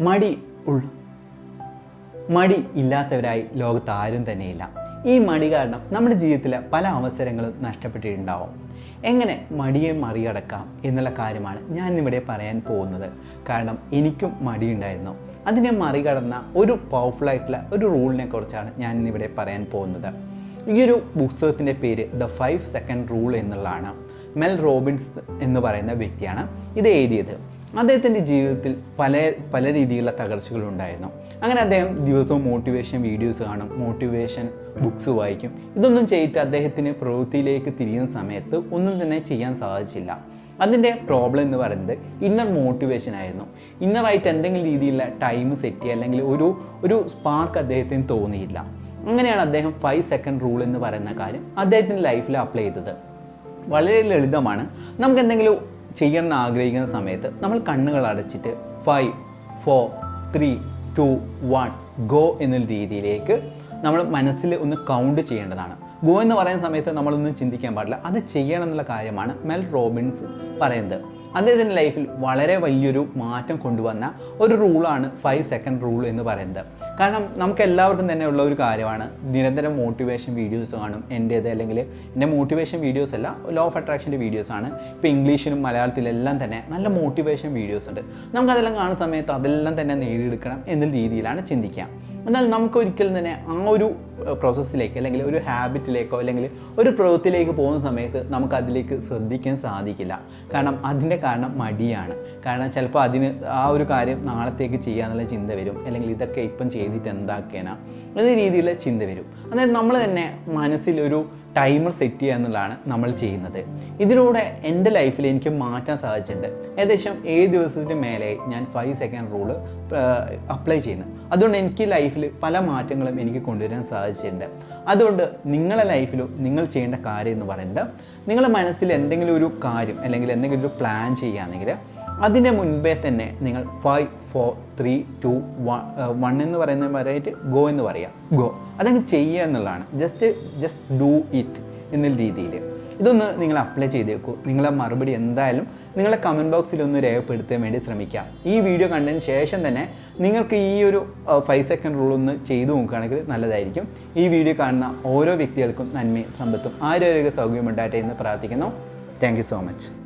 മടി മടി ഇല്ലാത്തവരായി ലോകത്ത് ആരും തന്നെയില്ല. ഈ മടി കാരണം നമ്മുടെ ജീവിതത്തിലെ പല അവസരങ്ങളും നഷ്ടപ്പെട്ടിട്ടുണ്ടാവും. എങ്ങനെ മടിയെ മറികടക്കാം എന്നുള്ള കാര്യമാണ് ഞാൻ ഇവിടെ പറയാൻ പോകുന്നത്. കാരണം എനിക്കും മടിയുണ്ടായിരുന്നു. അതിനെ മറികടന്ന ഒരു പവർഫുള്ളായിട്ടുള്ള ഒരു റൂളിനെ കുറിച്ചാണ് ഞാൻ ഇന്നിവിടെ പറയാൻ പോകുന്നത്. ഈ ഒരു പുസ്തകത്തിൻ്റെ പേര് ദ 5 സെക്കൻഡ് റൂൾ എന്നുള്ളതാണ്. മെൽ റോബിൻസ് എന്ന് പറയുന്ന വ്യക്തിയാണ് ഇത് എഴുതിയത്. അദ്ദേഹത്തിൻ്റെ ജീവിതത്തിൽ പല രീതിയിലുള്ള തകർച്ചകളുണ്ടായിരുന്നു. അങ്ങനെ അദ്ദേഹം ദിവസവും മോട്ടിവേഷൻ വീഡിയോസ് കാണും, മോട്ടിവേഷൻ ബുക്സ് വായിക്കും. ഇതൊന്നും ചെയ്തിട്ട് അദ്ദേഹത്തിന് പ്രവൃത്തിയിലേക്ക് തിരിയുന്ന സമയത്ത് ഒന്നും തന്നെ ചെയ്യാൻ സാധിച്ചില്ല. അതിൻ്റെ പ്രോബ്ലം എന്ന് പറയുന്നത് ഇന്നർ മോട്ടിവേഷൻ ആയിരുന്നു. ഇന്നറായിട്ട് എന്തെങ്കിലും രീതിയിലുള്ള ടൈം സെറ്റ് ചെയ്യുക അല്ലെങ്കിൽ ഒരു സ്പാർക്ക് അദ്ദേഹത്തിന് തോന്നിയില്ല. അങ്ങനെയാണ് അദ്ദേഹം 5 സെക്കൻഡ് റൂൾ എന്ന് പറയുന്ന കാര്യം അദ്ദേഹത്തിൻ്റെ ലൈഫിൽ അപ്ലൈ ചെയ്തത്. വളരെ ലളിതമാണ്. നമുക്ക് എന്തെങ്കിലും ചെയ്യണമെന്ന് ആഗ്രഹിക്കുന്ന സമയത്ത് നമ്മൾ കണ്ണുകൾ അടച്ചിട്ട് 5, 4, 3, 2, 1 ഗോ എന്നുള്ള രീതിയിലേക്ക് നമ്മൾ മനസ്സിൽ ഒന്ന് കൗണ്ട് ചെയ്യേണ്ടതാണ്. ഗോ എന്ന് പറയുന്ന സമയത്ത് നമ്മളൊന്നും ചിന്തിക്കാൻ പാടില്ല, അത് ചെയ്യണം എന്നുള്ള കാര്യമാണ് മെൽ റോബിൻസ് പറയുന്നത്. അദ്ദേഹത്തിൻ്റെ ലൈഫിൽ വളരെ വലിയൊരു മാറ്റം കൊണ്ടുവന്ന ഒരു റൂളാണ് 5 സെക്കൻഡ് റൂൾ എന്ന് പറയുന്നത്. കാരണം നമുക്ക് എല്ലാവർക്കും തന്നെ ഉള്ള ഒരു കാര്യമാണ്, നിരന്തരം മോട്ടിവേഷൻ വീഡിയോസ് കാണും. എൻ്റേത് അല്ലെങ്കിൽ എൻ്റെ മോട്ടിവേഷൻ വീഡിയോസ് അല്ല, ലോ ഓഫ് അട്രാക്ഷൻ്റെ വീഡിയോസാണ്. ഇപ്പോൾ ഇംഗ്ലീഷിലും മലയാളത്തിലെല്ലാം തന്നെ നല്ല മോട്ടിവേഷൻ വീഡിയോസ് ഉണ്ട്. നമുക്കതെല്ലാം കാണുന്ന സമയത്ത് അതെല്ലാം തന്നെ നേടിയെടുക്കണം എന്ന രീതിയിലാണ് ചിന്തിക്കുക. എന്നാൽ നമുക്കൊരിക്കലും തന്നെ ആ ഒരു പ്രോസസ്സിലേക്ക് അല്ലെങ്കിൽ ഒരു ഹാബിറ്റിലേക്കോ അല്ലെങ്കിൽ ഒരു പ്രവൃത്തിയിലേക്ക് പോകുന്ന സമയത്ത് നമുക്കതിലേക്ക് ശ്രദ്ധിക്കാൻ സാധിക്കില്ല. കാരണം അതിൻ്റെ കാരണം മടിയാണ്. കാരണം ചിലപ്പോൾ അതിന് ആ ഒരു കാര്യം നാളത്തേക്ക് ചെയ്യാന്നുള്ള ചിന്ത വരും, അല്ലെങ്കിൽ ഇതൊക്കെ ഇപ്പം ചെയ്തിട്ട് എന്താക്കിയാനാ എന്ന രീതിയിലുള്ള ചിന്ത വരും. അതായത് നമ്മൾ തന്നെ മനസ്സിലൊരു ടൈമർ സെറ്റ് ചെയ്യുക എന്നുള്ളതാണ് നമ്മൾ ചെയ്യുന്നത്. ഇതിലൂടെ എൻ്റെ ലൈഫിൽ എനിക്ക് മാറ്റാൻ സാധിച്ചിട്ടുണ്ട്. ഏകദേശം 7 ദിവസത്തിന് മേലെ ഞാൻ 5 സെക്കൻഡ് റൂള് അപ്ലൈ ചെയ്യുന്നു. അതുകൊണ്ട് എനിക്ക് ലൈഫിൽ പല മാറ്റങ്ങളും എനിക്ക് കൊണ്ടുവരാൻ സാധിച്ചിട്ടുണ്ട്. അതുകൊണ്ട് നിങ്ങളുടെ ലൈഫിലും നിങ്ങൾ ചെയ്യേണ്ട കാര്യം എന്ന് പറയുന്നത്, നിങ്ങളുടെ മനസ്സിൽ എന്തെങ്കിലും ഒരു കാര്യം അല്ലെങ്കിൽ എന്തെങ്കിലും ഒരു പ്ലാൻ ചെയ്യുകയാണെങ്കിൽ അതിൻ്റെ മുൻപേ തന്നെ നിങ്ങൾ 5, 4, 3, 2, 1 എന്ന് പറയുന്ന വരെയായിട്ട് ഗോ എന്ന് പറയാം. ഗോ അതങ്ങ് ചെയ്യുക എന്നുള്ളതാണ്. ജസ്റ്റ് ഡൂ ഇറ്റ് എന്ന രീതിയിൽ ഇതൊന്ന് നിങ്ങൾ അപ്ലൈ ചെയ്തേക്കൂ. നിങ്ങളെ മറുപടി എന്തായാലും നിങ്ങളെ കമൻറ്റ് ബോക്സിൽ ഒന്ന് രേഖപ്പെടുത്താൻ വേണ്ടി ശ്രമിക്കാം. ഈ വീഡിയോ കണ്ടതിന് ശേഷം തന്നെ നിങ്ങൾക്ക് ഈ ഒരു 5 സെക്കൻഡ് റൂൾ ഒന്ന് ചെയ്തു നോക്കുകയാണെങ്കിൽ നല്ലതായിരിക്കും. ഈ വീഡിയോ കാണുന്ന ഓരോ വ്യക്തികൾക്കും നന്മയും സമ്പത്തും ആരോഗ്യ സൗകര്യം ഉണ്ടാകട്ടെ എന്ന് പ്രാർത്ഥിക്കുന്നു. Thank you so much.